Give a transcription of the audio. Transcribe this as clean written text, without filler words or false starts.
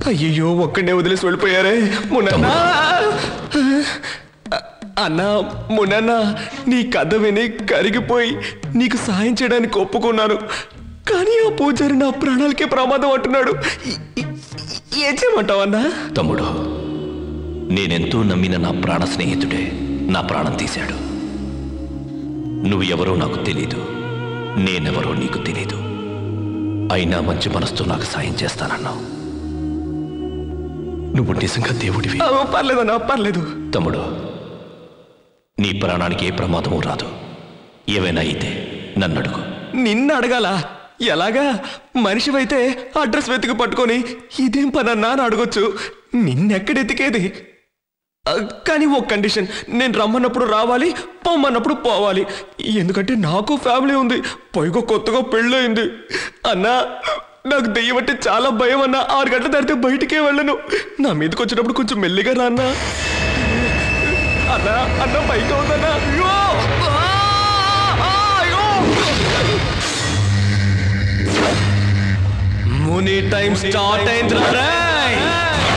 అయ్యో ఒక్కడే వదిలేసి వెళ్ళిపోయారే. మునన్నా అన్నా, మునన్నా నీ కథ విని కరిగిపోయి నీకు సాయం చేయడానికి ఒప్పుకున్నాను. కానీ ఆ పూజారి నా ప్రాణాలకే ప్రమాదం అంటున్నాడు. ఏం చేయమంటావన్నా? తమ్ముడు, నేనెంతో నమ్మిన నా ప్రాణ స్నేహితుడే నా ప్రాణం తీశాడు. నువ్వు ఎవరో నాకు తెలీదు, నేనెవరో నీకు తెలీదు. అయినా మంచి మనసుతో నాకు సాయం చేస్తానన్నావు. నువ్వు నిజంగా దేవుడివి. పర్లేదన్నా, పర్లేదు. తమ్ముడు, నీ ప్రాణానికి ఏ ప్రమాదము రాదు. ఏవైనా అయితే నన్ను అడుగు. నిన్ను అడగాల? ఎలాగా? మనిషివైతే అడ్రస్ వెతికి పట్టుకొని ఇదేం పనన్నా అని అడగొచ్చు. నిన్నెక్కడెతికేది? కానీ ఓ కండిషన్, నేను రమ్మన్నప్పుడు రావాలి, పొమ్మన్నప్పుడు పోవాలి. ఎందుకంటే నాకు ఫ్యామిలీ ఉంది, పైగా కొత్తగా పెళ్ళయింది. అన్నా, నాకు దెయ్యం అంటే చాలా భయం అన్నా. 6 గంటల దాటితే బయటికే వెళ్ళను. నా మీదకి వచ్చినప్పుడు కొంచెం మెల్లిగా రా అన్నా. అన్నా అన్న పైకి అవుదన్నా. అయ్యో ముని టైం స్టార్ట్ అయింది.